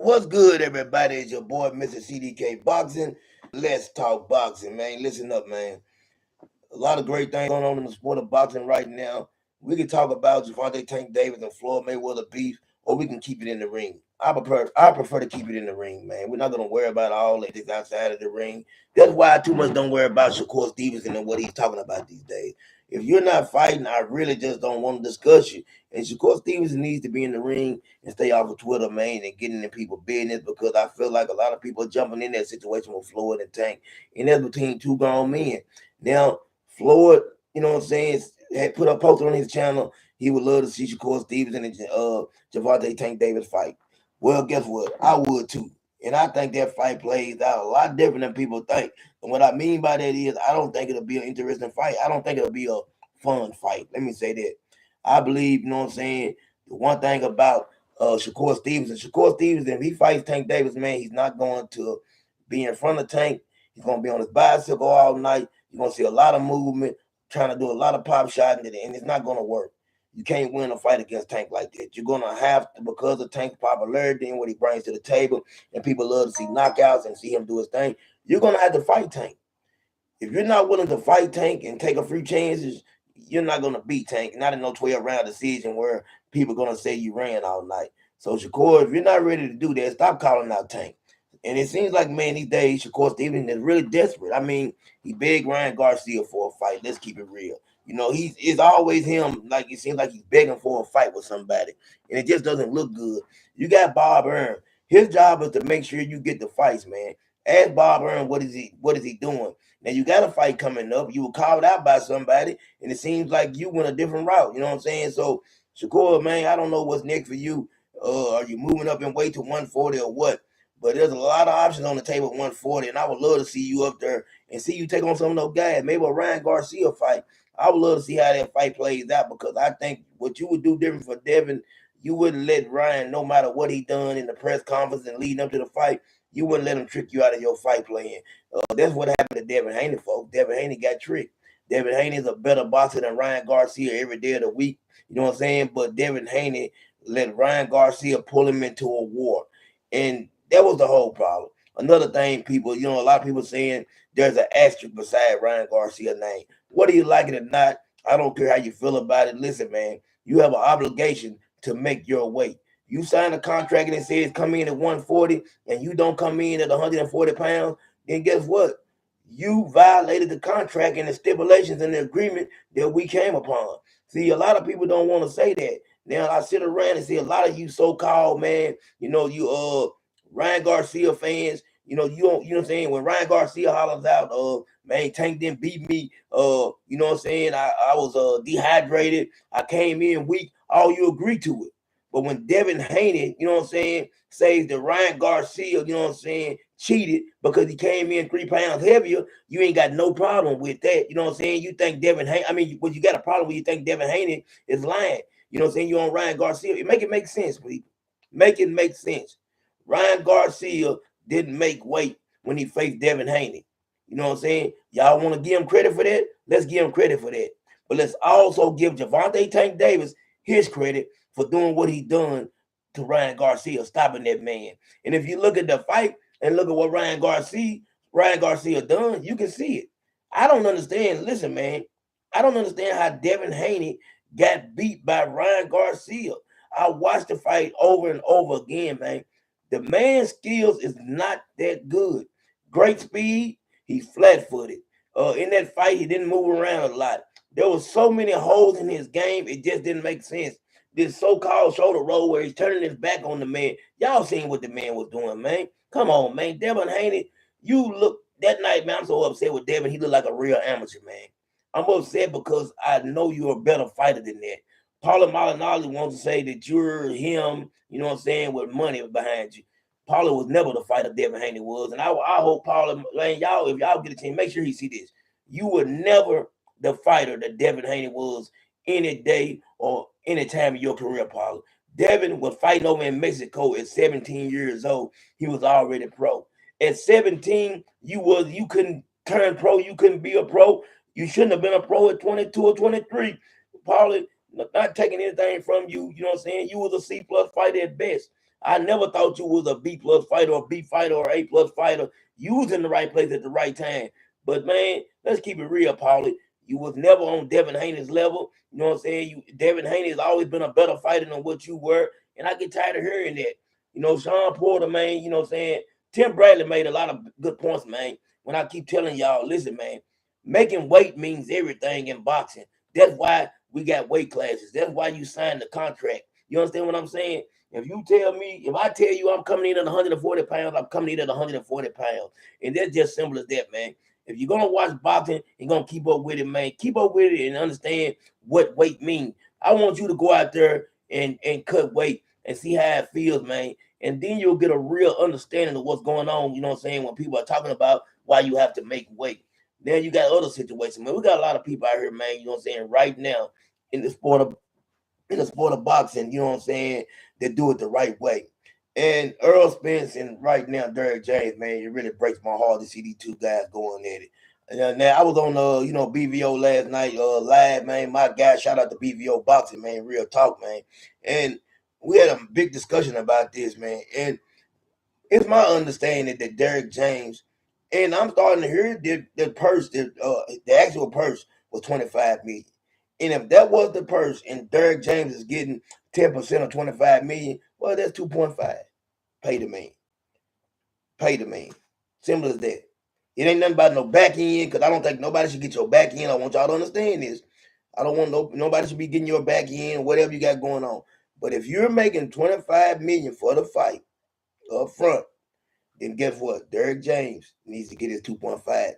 What's good, everybody? It's your boy, Mr. CDK Boxing. Let's talk boxing, man. Listen up, man. A lot of great things going on in the sport of boxing right now. We can talk about Gervonta Tank Davis and Floyd Mayweather beef, or we can keep it in the ring. I prefer to keep it in the ring, man. We're not gonna worry about all that is outside of the ring. That's why I too much don't worry about Shakur Stevenson and what he's talking about these days. If you're not fighting, I really just don't want to discuss you. And Shakur Stevenson needs to be in the ring and stay off of Twitter, man, and getting in people's business because I feel like a lot of people are jumping in that situation with Floyd and Tank, and that's between two grown men. Now, Floyd, you know what I'm saying, had put a post on his channel. He would love to see Shakur Stevenson and Gervonta Tank Davis fight. Well, guess what? I would too. And I think that fight plays out a lot different than people think. And what I mean by that is I don't think it'll be an interesting fight. I don't think it'll be a fun fight. Let me say that. I believe, you know what I'm saying, the one thing about Shakur Stevenson, if he fights Tank Davis, man, he's not going to be in front of Tank. He's going to be on his bicycle all night. You're going to see a lot of movement, trying to do a lot of pop shots, and it's not going to work. You can't win a fight against Tank like that. You're going to have to, because of Tank's popularity and what he brings to the table, and people love to see knockouts and see him do his thing, you're going to have to fight Tank. If you're not willing to fight Tank and take a few chances, you're not going to beat Tank. Not in no 12-round decision where people are going to say you ran all night. So, Shakur, if you're not ready to do that, stop calling out Tank. And it seems like, man, these days, Shakur Stevenson is really desperate. I mean, he begged Ryan Garcia for a fight. Let's keep it real. You know, it's always him. Like, it seems like he's begging for a fight with somebody. And it just doesn't look good. You got Bob Arum. His job is to make sure you get the fights, man. Ask Bob Arum what is he doing. Now, you got a fight coming up. You were called out by somebody, and it seems like you went a different route. You know what I'm saying? So, Shakur, man, I don't know what's next for you. Are you moving up in weight to 140 or what? But there's a lot of options on the table at 140, and I would love to see you up there and see you take on some of those guys. Maybe a Ryan Garcia fight. I would love to see how that fight plays out because I think what you would do different for Devin, you wouldn't let Ryan, no matter what he done in the press conference and leading up to the fight, you wouldn't let him trick you out of your fight plan. That's what happened to Devin Haney, folks. Devin Haney got tricked. Devin Haney is a better boxer than Ryan Garcia every day of the week. You know what I'm saying? But Devin Haney let Ryan Garcia pull him into a war. And that was the whole problem. Another thing, people, you know, a lot of people saying there's an asterisk beside Ryan Garcia's name. Whether you like it or not, I don't care how you feel about it. Listen, man, you have an obligation to make your weight. You sign a contract and it says come in at 140 and you don't come in at 140 pounds, then guess what? You violated the contract and the stipulations and the agreement that we came upon. See, a lot of people don't want to say that. Now I sit around and see a lot of you so-called, man, you know, you Ryan Garcia fans, you know, you don't, you know what I'm saying? When Ryan Garcia hollers out, man, Tank didn't beat me, you know what I'm saying? I was dehydrated, I came in weak, all you agree to it. But when Devin Haney, you know what I'm saying, says that Ryan Garcia, you know what I'm saying, cheated because he came in 3 pounds heavier, you ain't got no problem with that. You know what I'm saying? You think Devin Haney, I mean, what you got a problem with, you think Devin Haney is lying. You know what I'm saying? You on Ryan Garcia. Make it make sense, people. Make it make sense. Ryan Garcia didn't make weight when he faced Devin Haney. You know what I'm saying? Y'all want to give him credit for that? Let's give him credit for that. But let's also give Gervonta Tank Davis his credit for doing what he done to Ryan Garcia, stopping that man. And if you look at the fight and look at what Ryan Garcia done, you can see it. I don't understand. Listen, man, I don't understand how Devin Haney got beat by Ryan Garcia. I watched the fight over and over again, man. The man's skills is not that good. Great speed. He's flat-footed. In that fight, he didn't move around a lot. There was so many holes in his game, it just didn't make sense. This so-called shoulder roll where he's turning his back on the man. Y'all seen what the man was doing, man. Come on, man. Devin Haney, you look that night, man. I'm so upset with Devin. He looked like a real amateur, man. I'm upset because I know you're a better fighter than that. Paula Malignaggi wants to say that you're him, you know what I'm saying, with money behind you. Paula was never the fighter Devin Haney was. And I hope Paula, man, y'all, if y'all get a chance, make sure he see this. You were never the fighter that Devin Haney was any day or any time in your career, Paula. Devin was fighting over in Mexico at 17 years old. He was already pro. At 17, you couldn't turn pro. You couldn't be a pro. You shouldn't have been a pro at 22 or 23. Paula, not taking anything from you. You know what I'm saying? You was a C plus fighter at best. I never thought you was a B plus fighter or B fighter or A plus fighter. You was in the right place at the right time. But man, let's keep it real, Paulie. You was never on Devin Haney's level. You know what I'm saying? Devin Haney has always been a better fighter than what you were. And I get tired of hearing that. You know, Sean Porter, man, you know what I'm saying? Tim Bradley made a lot of good points, man. When I keep telling y'all, listen, man, making weight means everything in boxing. That's why we got weight classes. That's why you signed the contract. You understand what I'm saying? If I tell you I'm coming in at 140 pounds, I'm coming in at 140 pounds. And that's just simple as that, man. If you're gonna watch boxing, you're gonna keep up with it, man. Keep up with it and understand what weight means. I want you to go out there and cut weight and see how it feels, man. And then you'll get a real understanding of what's going on, you know what I'm saying, when people are talking about why you have to make weight. Then you got other situations, man. We got a lot of people out here, man, you know what I'm saying, right now in the sport of boxing, you know what I'm saying, that do it the right way. And Earl Spence and right now Derrick James, man, it really breaks my heart to see these two guys going at it. And now I was on BVO last night, live, man. My guy, shout out to BVO Boxing, man, real talk, man. And we had a big discussion about this, man. And it's my understanding that Derrick James, and I'm starting to hear the actual purse was 25 million. And if that was the purse and Derrick James is getting 10% of 25 million, well, that's 2.5. Pay the man. Pay the man. Simple as that. It ain't nothing about no back end, because I don't think nobody should get your back end. I want y'all to understand this. I don't want nobody should be getting your back end, whatever you got going on. But if you're making 25 million for the fight up front, then guess what? Derrick James needs to get his 2.5.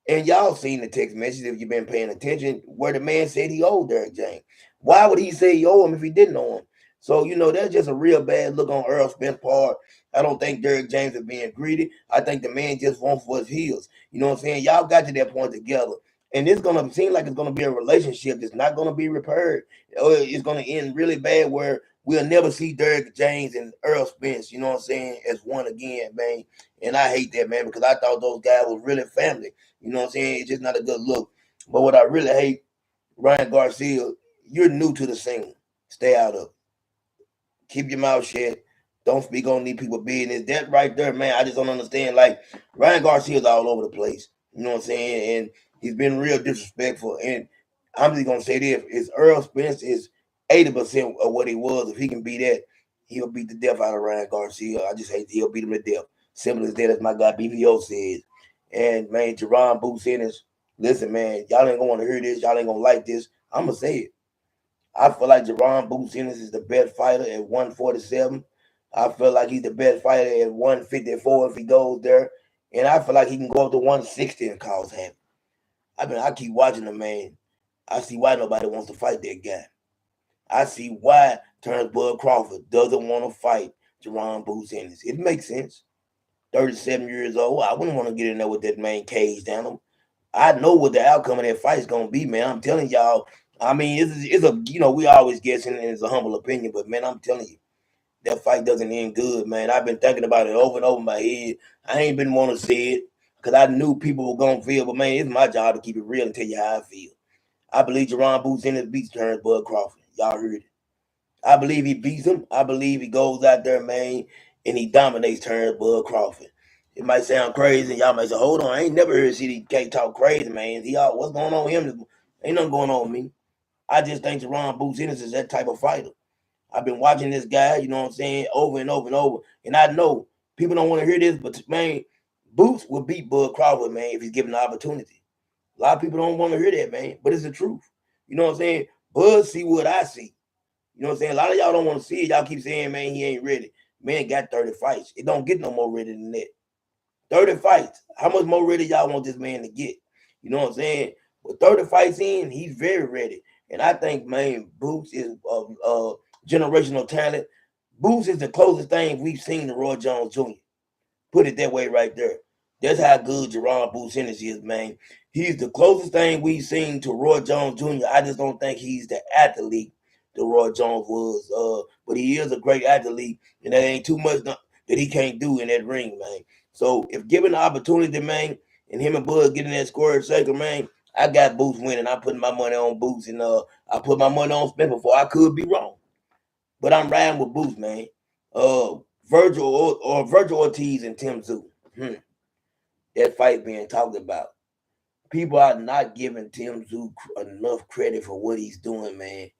And y'all seen the text message if you've been paying attention, where the man said he owed Derrick James. Why would he say he owed him if he didn't owe him? So, that's just a real bad look on Earl Spence's part. I don't think Derrick James is being greedy. I think the man just wants what's his. You know what I'm saying? Y'all got to that point together. And it's going to seem like it's going to be a relationship that's not going to be repaired. Or it's going to end really bad where we'll never see Derrick James and Earl Spence, you know what I'm saying, as one again, man. And I hate that, man, because I thought those guys was really family. You know what I'm saying? It's just not a good look. But what I really hate, Ryan Garcia, you're new to the scene. Stay out of it. Keep your mouth shut. Don't speak on these people business. That right there, man, I just don't understand. Like, Ryan Garcia's all over the place. You know what I'm saying? And he's been real disrespectful. And I'm just going to say this. Is Earl Spence is 80% of what he was. If he can be that, he'll beat the death out of Ryan Garcia. I just hate he'll beat him to death. Simple as that, as my guy BVO says. And, man, Jerron Boots Ennis, listen, man, y'all ain't going to want to hear this. Y'all ain't going to like this. I'm going to say it. I feel like Jerron Boots Ennis is the best fighter at 147. I feel like he's the best fighter at 154 if he goes there. And I feel like he can go up to 160 and cause havoc. I keep watching the man. I see why nobody wants to fight that guy. I see why Terrence Bud Crawford doesn't want to fight Jerron Boots Ennis. It makes sense. 37 years old. I wouldn't want to get in there with that man caged down him. I know what the outcome of that fight is going to be, man. I'm telling y'all. I mean, we always guessing, and it's a humble opinion, but man, I'm telling you, that fight doesn't end good, man. I've been thinking about it over and over in my head. I ain't been want to say it because I knew people were going to feel, but man, it's my job to keep it real and tell you how I feel. I believe Jerron Boots Ennis beats Terrence Bud Crawford. Y'all heard it. I believe he beats him. I believe he goes out there, man, and he dominates Terrence Bud Crawford. It might sound crazy. Y'all might say, hold on, I ain't never heard CDK talk crazy, man. What's going on with him? Ain't nothing going on with me. I just think Jerron Boots Ennis is that type of fighter. I've been watching this guy, you know what I'm saying, over and over and over. And I know people don't want to hear this, but, man, Boots will beat Bud Crawford, man, if he's given the opportunity. A lot of people don't want to hear that, man, but it's the truth. You know what I'm saying? Bud see what I see. You know what I'm saying? A lot of y'all don't want to see it. Y'all keep saying, man, he ain't ready. Man got 30 fights. It don't get no more ready than that. 30 fights. How much more ready y'all want this man to get? You know what I'm saying? With 30 fights in, he's very ready. And I think, man, Boots is generational talent. Boots is the closest thing we've seen to Roy Jones Jr. Put it that way right there. That's how good Jerron Boots Ennis is, man. He's the closest thing we've seen to Roy Jones Jr. I just don't think he's the athlete that Roy Jones was. But he is a great athlete, and there ain't too much that he can't do in that ring, man. So if given the opportunity, man, and him and Bud getting that square circle, man, I got Boots winning. I'm putting my money on Boots, and I put my money on Spence before. I could be wrong, but I'm riding with Boots, man. Virgil Ortiz and Tim Tszyu. That fight being talked about. People are not giving Tim Tszyu enough credit for what he's doing, man.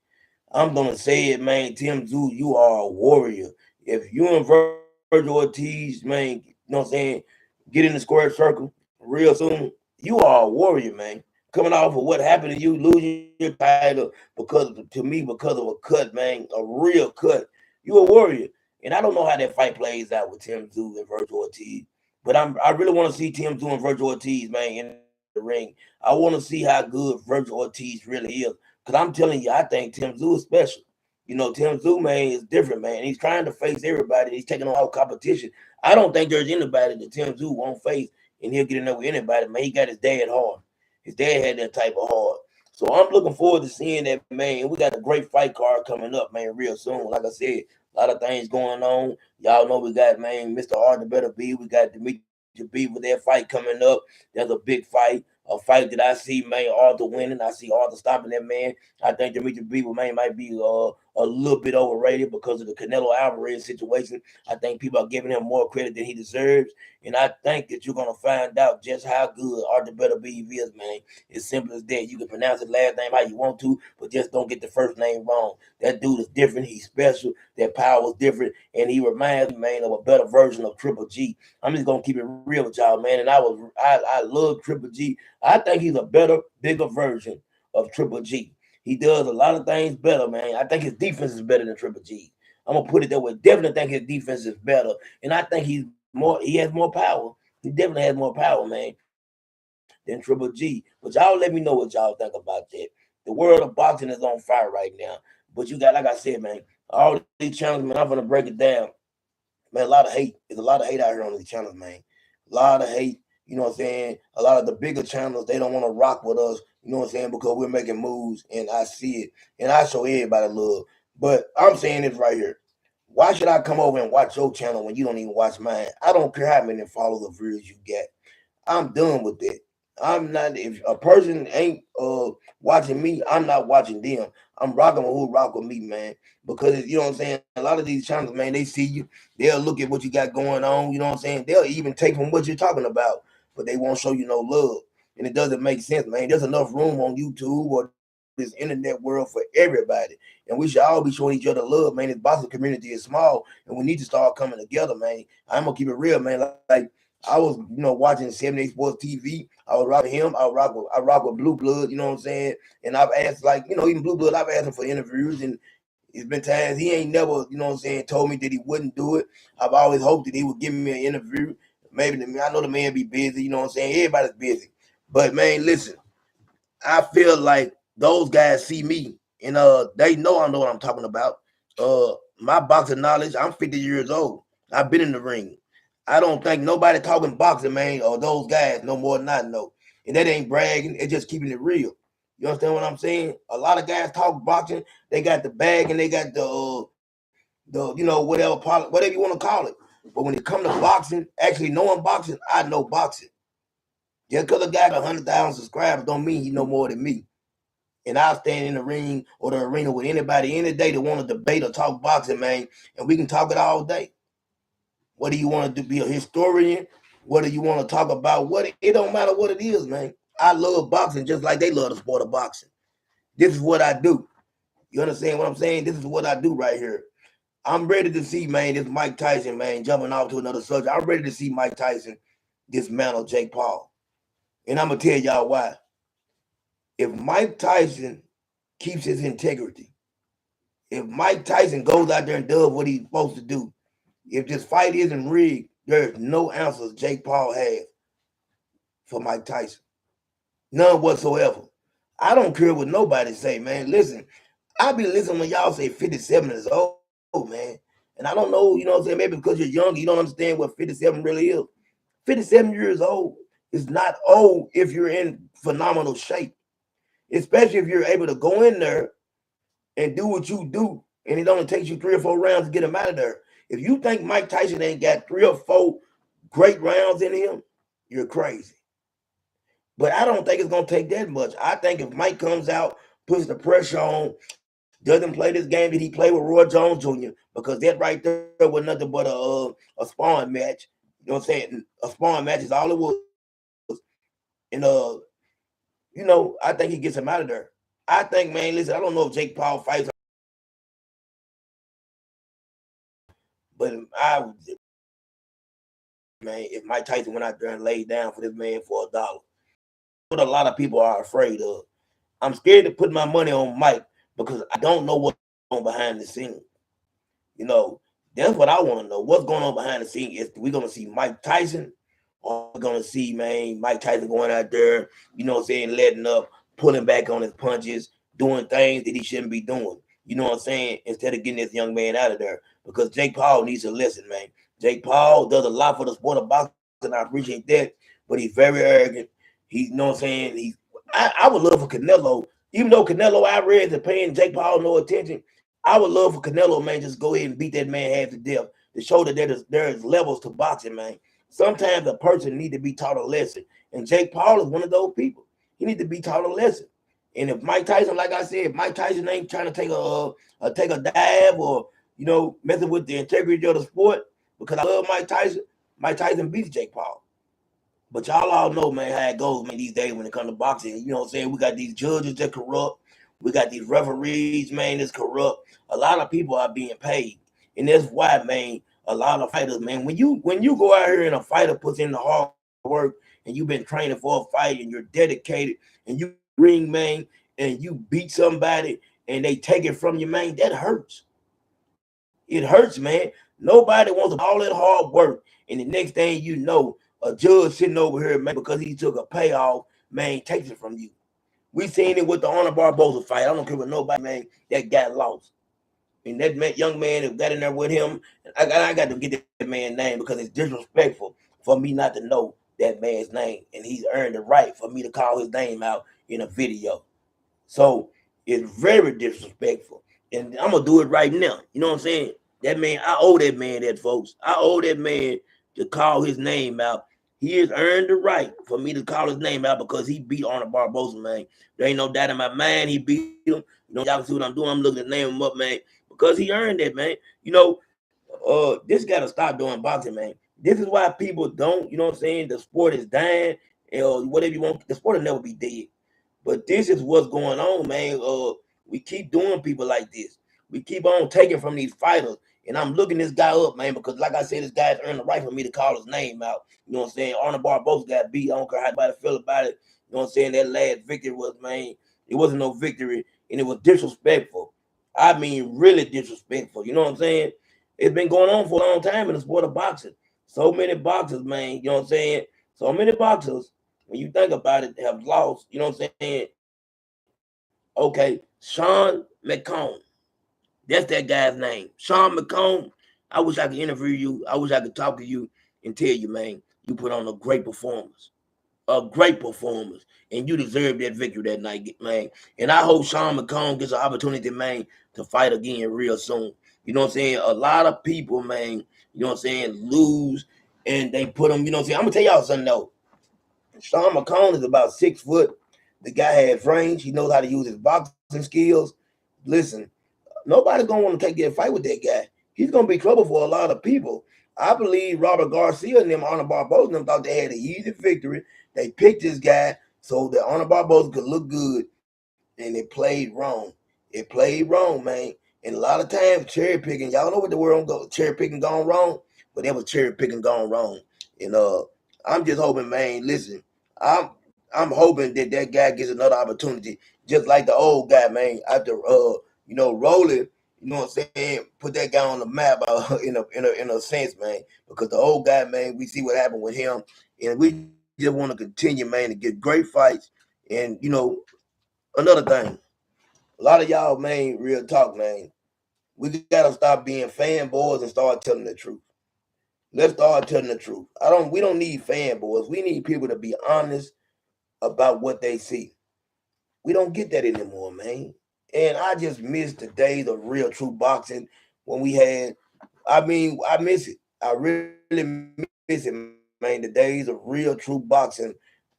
I'm gonna say it, man. Tim Tszyu, you are a warrior. If you and Virgil Ortiz, man, you know what I'm saying, get in the square circle real soon, you are a warrior, man. Coming off of what happened to you, losing your title because of a cut, man, a real cut. You a warrior, and I don't know how that fight plays out with Tim Tszyu and Virgil Ortiz, but I really want to see Tim Tszyu and Virgil Ortiz, man, in the ring. I want to see how good Virgil Ortiz really is. Cause I'm telling you, I think Tim Tszyu is special. You know, Tim Tszyu, man, is different, man. He's trying to face everybody. He's taking on all competition. I don't think there's anybody that Tim Tszyu won't face, and he'll get in there with anybody, man. He got his dad hard. His dad had that type of heart. So I'm looking forward to seeing that, man. We got a great fight card coming up, man, real soon. Like I said, a lot of things going on. Y'all know we got, man, Mr. Arthur Better B. We got Dimitri B with that fight coming up. That's a big fight. A fight that I see, man, Arthur winning. I see Arthur stopping that man. I think Dimitri B, man, might be a little bit overrated because of the Canelo Alvarez situation. I think people are giving him more credit than he deserves. And I think that you're going to find out just how good Arthur Better B is, man. It's simple as that. You can pronounce his last name how you want to, but just don't get the first name wrong. That dude is different. He's special. That power is different. And he reminds me, man, of a better version of Triple G. I'm just going to keep it real with y'all, man. And I love Triple G. I think he's a better, bigger version of Triple G. He does a lot of things better, man. I think his defense is better than Triple G. I'm gonna put it that way. Definitely think his defense is better, and I think he has more power. He definitely has more power, man, than Triple G. But y'all let me know what y'all think about that. The world of boxing is on fire right now. But you got, like I said, man, all these channels, man. I'm gonna break it down. Man, a lot of hate. There's a lot of hate out here on these channels, man. A lot of hate. You know what I'm saying? A lot of the bigger channels, they don't want to rock with us. You know what I'm saying? Because we're making moves, and I see it, and I show everybody love. But I'm saying this right here. Why should I come over and watch your channel when you don't even watch mine? I don't care how many followers or views you get. I'm done with that. I'm not, if a person ain't watching me, I'm not watching them. I'm rocking with who rock with me, man. Because you know what I'm saying? A lot of these channels, man, they see you, they'll look at what you got going on, you know what I'm saying? They'll even take from what you're talking about, but they won't show you no love. And it doesn't make sense, man. There's enough room on YouTube or this internet world for everybody. And we should all be showing each other love, man. This boxing community is small, and we need to start coming together, man. I'm gonna keep it real, man. Like I was, watching 78 Sports TV. I was rocking him. I rock with Blue Blood. You know what I'm saying? And I've asked, like, even Blue Blood. I've asked him for interviews, and it's been times he ain't never, you know what I'm saying, told me that he wouldn't do it. I've always hoped that he would give me an interview. Maybe I know the man be busy. You know what I'm saying? Everybody's busy, but man, listen. I feel like those guys see me, and they know I know what I'm talking about. My boxing knowledge. I'm 50 years old. I've been in the ring. I don't think nobody talking boxing, man, or those guys no more than I know. And that ain't bragging. It's just keeping it real. You understand what I'm saying? A lot of guys talk boxing. They got the bag and they got the whatever you want to call it. But when it comes to boxing, actually knowing boxing, I know boxing. Just because a guy got 100,000 subscribers don't mean he know more than me. And I'll stand in the ring or the arena with anybody any day that want to debate or talk boxing, man, and we can talk it all day. Whether you want to be a historian, whether you want to talk about it don't matter what it is, man. I love boxing just like they love the sport of boxing. This is what I do. You understand what I'm saying? This is what I do right here. I'm ready to see, man, this Mike Tyson, man, jumping off to another subject. I'm ready to see Mike Tyson dismantle Jake Paul. And I'm going to tell y'all why. If Mike Tyson keeps his integrity, if Mike Tyson goes out there and does what he's supposed to do, if this fight isn't rigged, there's no answers Jake Paul has for Mike Tyson. None whatsoever. I don't care what nobody say, man. Listen, I be listening when y'all say 57 is old, man. And I don't know, you know what I'm saying? Maybe because you're young, you don't understand what 57 really is. 57 years old is not old if you're in phenomenal shape, especially if you're able to go in there and do what you do, and it only takes you 3 or 4 rounds to get him out of there. If you think Mike Tyson ain't got 3 or 4 great rounds in him, you're crazy. But I don't think it's gonna take that much. I think if Mike comes out, puts the pressure on, doesn't play this game that he played with Roy Jones Jr. because that right there was nothing but a sparring match. You know what I'm saying? A sparring match is all it was. And I think he gets him out of there. I think, man, listen, I don't know if Jake Paul fights, but man, if Mike Tyson went out there and laid down for this man for $1, what a lot of people are afraid of. I'm scared to put my money on Mike because I don't know what's going on behind the scenes. That's what I want to know. What's going on behind the scenes? Is we going to see Mike Tyson, or we're going to see, man, Mike Tyson going out there, letting up, pulling back on his punches, doing things that he shouldn't be doing. You know what I'm saying? Instead of getting this young man out of there. Because Jake Paul needs to listen, man. Jake Paul does a lot for the sport of boxing. I appreciate that. But he's very arrogant. He's, you know what I'm saying? I would love for Canelo, even though Canelo I read is paying Jake Paul no attention. I would love for Canelo, man, just go ahead and beat that man half to death to show that there is levels to boxing, man. Sometimes a person need to be taught a lesson. And Jake Paul is one of those people. He need to be taught a lesson. And if Mike Tyson, like I said, if Mike Tyson ain't trying to take a dive or, messing with the integrity of the sport, because I love Mike Tyson beats Jake Paul. But y'all all know, man, how it goes, man, these days when it comes to boxing. You know what I'm saying? We got these judges that corrupt. We got these referees, man, that's corrupt. A lot of people are being paid. And that's why, man, a lot of fighters, man, when you go out here and a fighter puts in the hard work and you've been training for a fight and you're dedicated and you ring, man, and you beat somebody and they take it from you, man, that hurts. It hurts, man. Nobody wants all that hard work. And the next thing you know, a judge sitting over here, man, because he took a payoff, man, takes it from you. We seen it with the Honor Barboza fight. I don't care what nobody, man, that got lost. And that young man that got in there with him, I got to get that man's name because it's disrespectful for me not to know that man's name. And he's earned the right for me to call his name out in a video. So it's very disrespectful. And I'm going to do it right now. You know what I'm saying? That man, I owe that man that, folks. I owe that man to call his name out. He has earned the right for me to call his name out because he beat Arnold Barboza, man. There ain't no doubt in my mind he beat him. Y'all can see what I'm doing. I'm looking to name him up, man, because he earned that, man. This got to stop doing boxing, man. This is why people don't, you know what I'm saying? The sport is dying, or whatever you want. The sport will never be dead. But this is what's going on, man. We keep doing people like this. We keep on taking from these fighters. And I'm looking this guy up, man, because like I said, this guy's earned the right for me to call his name out. You know what I'm saying? Arnold Barboza got beat. I don't care how anybody feel about it. You know what I'm saying? That last victory was, man, it wasn't no victory, and it was disrespectful. I mean, really disrespectful. You know what I'm saying? It's been going on for a long time in the sport of boxing. So many boxers, man, you know what I'm saying? So many boxers, when you think about it, have lost, you know what I'm saying? Okay, Sean McComb. That's that guy's name. Sean McComb. I wish I could interview you. I wish I could talk to you and tell you, man, you put on a great performance. A great performance. And you deserve that victory that night, man. And I hope Sean McComb gets an opportunity, man, to fight again real soon. You know what I'm saying? A lot of people, man, you know what I'm saying, lose and they put them, you know what I'm saying? I'm going to tell y'all something, though. Sean McComb is about 6 foot. The guy has range. He knows how to use his boxing skills. Listen, nobody's going to want to take that fight with that guy. He's going to be trouble for a lot of people. I believe Robert Garcia and them, Arnold Barboza, and them thought they had an easy victory. They picked this guy so that Arnold Barboza could look good, and it played wrong. It played wrong, man. And a lot of times, cherry picking, y'all know what the word go cherry picking gone wrong, but that was cherry picking gone wrong. And I'm just hoping, man. Listen, I'm hoping that guy gets another opportunity, just like the old guy, man. After rolling, you know what I'm saying, put that guy on the map in a sense, man. Because the old guy, man, we see what happened with him, and we just want to continue, man, to get great fights. And another thing, a lot of y'all, man, real talk, man. We gotta stop being fanboys and start telling the truth. Let's start telling the truth. We don't need fanboys. We need people to be honest about what they see. We don't get that anymore, man. And I just miss the days of real true boxing when we had. I miss it. I really miss it, man. The days of real true boxing.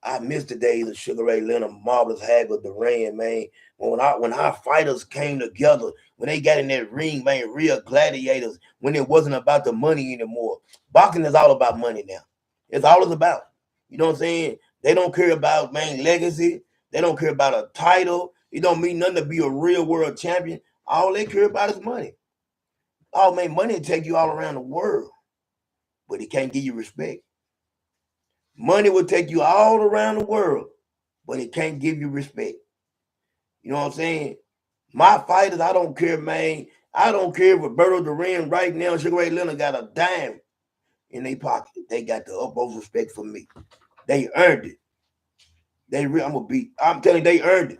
I miss the days of Sugar Ray Leonard, Marvelous Hagler, Duran, man. When our fighters came together, when they got in that ring, man, real gladiators, when it wasn't about the money anymore. Boxing is all about money now. It's all it's about. You know what I'm saying? They don't care about, man, legacy. They don't care about a title. It don't mean nothing to be a real world champion. All they care about is money. Oh, man, money will take you all around the world, but it can't give you respect. Money will take you all around the world, but it can't give you respect. You know what I'm saying? My fighters, I don't care, man. I don't care if Roberto Duran right now, Sugar Ray Leonard got a dime in their pocket. They got the utmost respect for me. They earned it. I'm telling you, they earned it.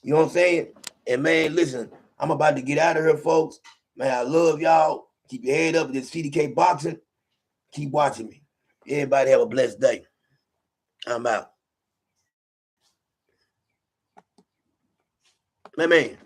You know what I'm saying? And man, listen, I'm about to get out of here, folks. Man, I love y'all. Keep your head up with this CDK boxing. Keep watching me. Everybody have a blessed day. I'm out. Man.